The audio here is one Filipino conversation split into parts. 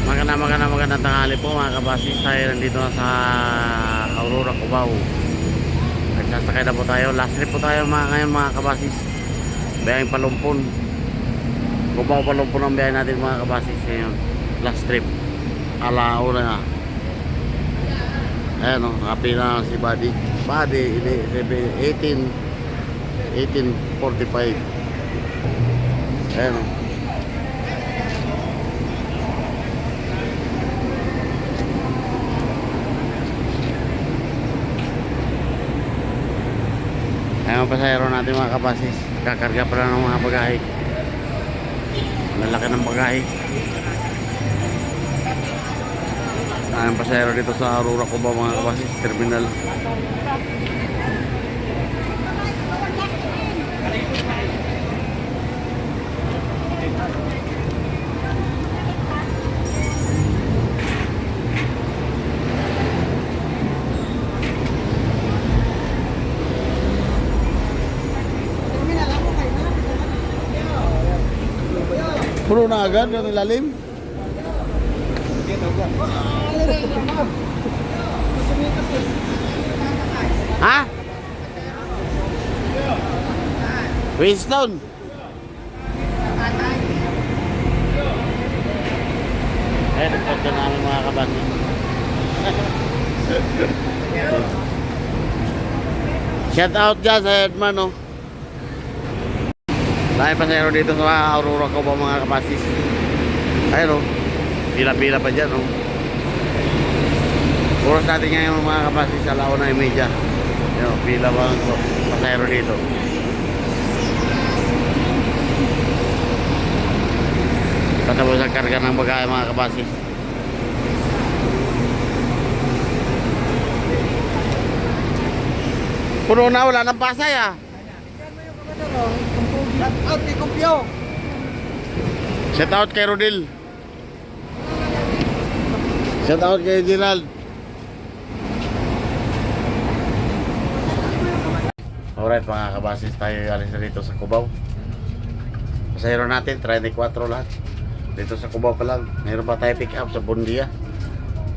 Magandang tanghali po mga kabasis. Tayo nandito na sa Aurora, Cubao. Nagsasakay na po tayo. Last trip po tayo ngayon mga kabasis. Biyaheng Palumpon. Cubao Palumpon ang biyahe natin mga kabasis ngayon. Last trip. Alauna na. Ayan o, nakapila na si Buddy. Buddy, 18:45. Ayan o. Ayan ang pasahero natin mga kabasis. Kakarga pa lang ng mga bagahe. Malaki ng bagahe. Ayan ang pasahero dito sa Aurora, Cubao mga kabasis. Terminal. Puno na agad yung ilalim. Ha? Winston. Eh, nagpunta namin mga kabano. Shout out dyan sa Edman, no? Dahil pasahero dito sa Aurora, Cubao mga kabasis. Ayun o, pila-pila pa dyan o. Oras natin ngayon mga kabasis, 1:30. Ayun o, pila pa ang pasahero dito. Patapos ang karga ng bagahe mga kabasis. Puno na, wala ng Pasay ah. Shout out kay Kumpyo. Shout out kay Rodil. Shout out kay Gerald. Alright mga kabasis, tayo alis na dito sa Cubao. Pasahero natin 34 lahat. Dito sa Cubao pa lang. Mayroon pa tayo pick up sa Bundia,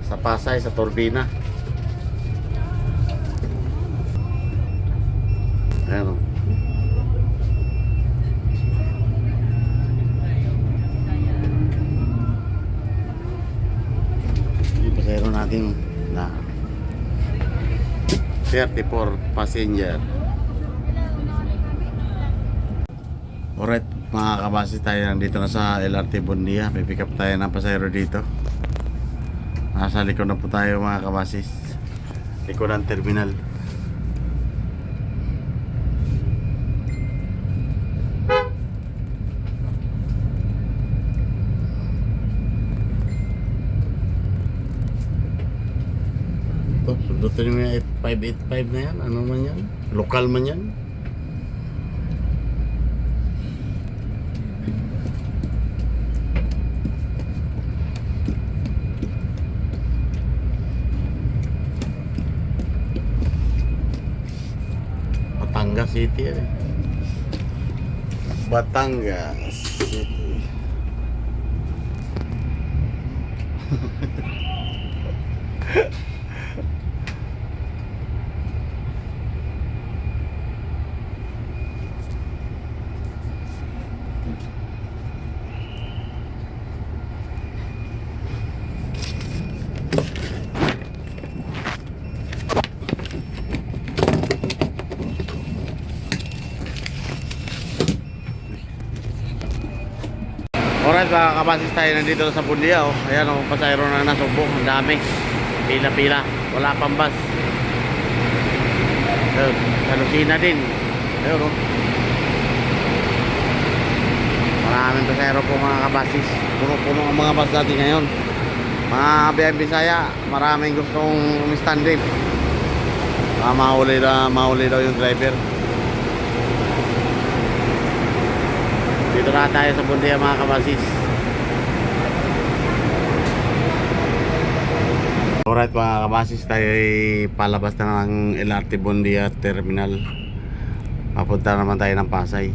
sa Pasay, sa Turbina. Ayan o. Pasahero natin na 34 passenger. Alright mga kabasis, tayo nandito na sa LRT Bundia. May pick up tayo ng pasahero dito. Nasa likod na po tayo mga kabasis. Likod ng terminal. Sundutin mo yung 585 na yan. Ano man yan? Lokal man yan. Batangas City yan eh. Batangas City. Alright mga kabasis, tayo nandito sa Bundia oh. Ayan oh, pasahero na nasubok. Ang dami. Pila-pila. Wala pang bus. Ayun, sa Lucena din. Ayun oh. Maraming pasahero po mga kabasis. Puno-puno ang mga bus natin ngayon. Mga biyaheng Bisaya, maraming gustong stand-in. Mahuli daw yung driver. Dito na tayo sa Bundia mga kabasis. Alright mga kabasis, tayo ay palabas na ng LRT Bundia Terminal. Papunta naman tayo ng Pasay.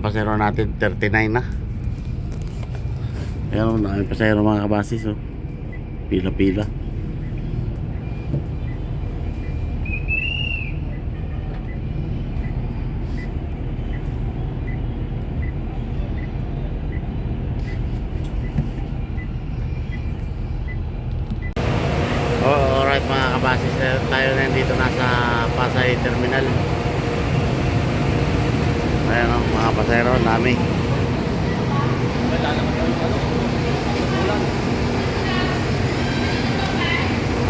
Pasero natin 39 na. Ayan o, dami pasahero mga kabasis oh. Pila-pila. Oh, alright mga kabasis, tayo na dito nasa Pasay Terminal. Ayan o, mga pasahero, dami. Wala naman kami ano. Ulan.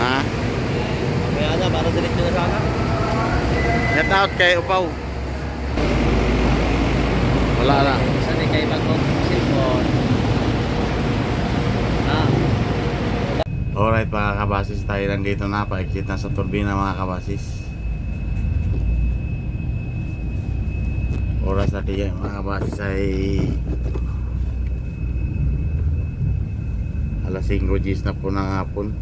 Ha? Kaya na, para diretso na sana. Shout out kay Upaw. Wala na. Isa din kayo mag-cellphone. Ah. Alright mga kabasis, tayo nandito na, paikit na sa turbina mga kabasis. Oras natin yan mga kabasis ay alas 5 Gs na po ng hapon.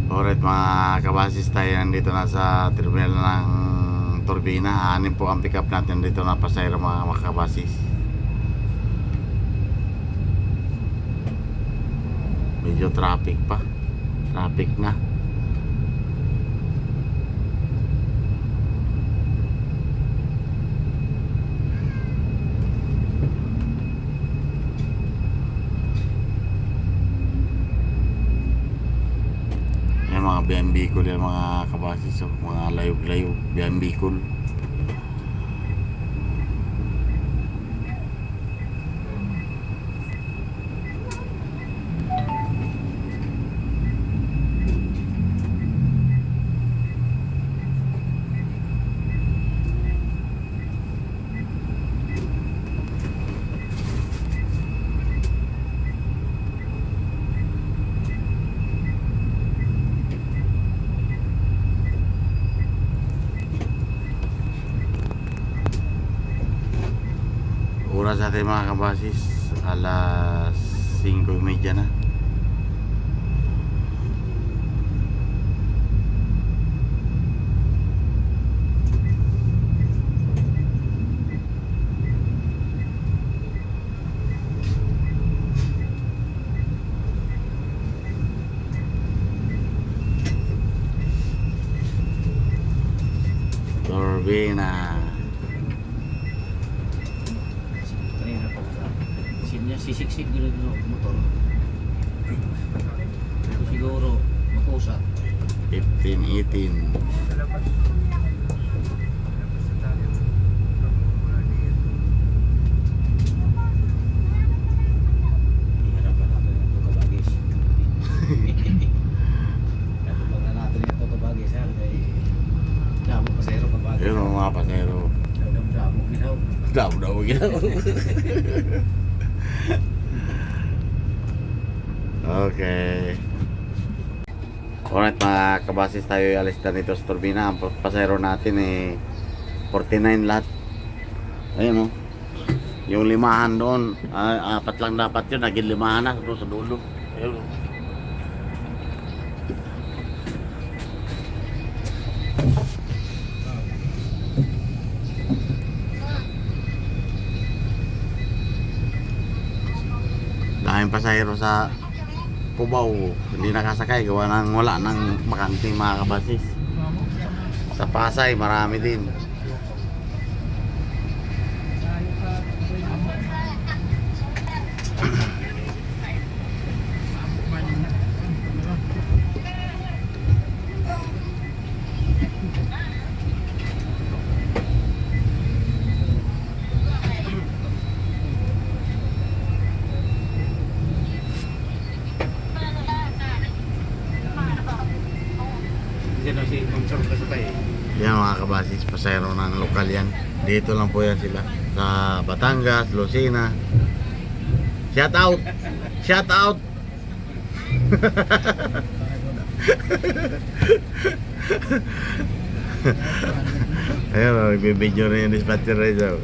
Alright mga kabasis, tayo nandito na sa terminal ng turbina. Anim po ang pick up natin dito na pasahero mga kabasis. Medyo traffic pa. Traffic na. Mga BMB-Cool yan mga kabasis, so, mga layog-layog BMB-Cool. Oras natin mga kabasis, alas 5:30 na. Turbina. Kanina pa sa sinya sisiksik dulu ng motor. Ito siguro makusat. 15-18. Hiharapan natin ito kabagis. Hiharapan na natin ito kabagis ha. Kaya damo pasero kabagis. Yun ang mga pasahero. Damo ginaw. Daw ginawa. Okay. Alright mga kabasis, tayo alis na dito sa turbina. Ang pasahero natin eh 49 lahat. Ayun o. Yung limahan doon, apat lang dapat yun. Naging limahan na doon sa dulo. Ayun o. Daming pasahero sa Cubao, hindi nakasakay gawa ng wala nang makanting mga kabasis. Sa Pasay marami din. Yan si Kumsang kasabay. Yan mga kabasis, pasahero ng lokal yan. Dito lang po yan sila. Sa Batangas, Lucena. Shout out! Shout out! Ayun, nagbibideo na yung dispatcher Rizal.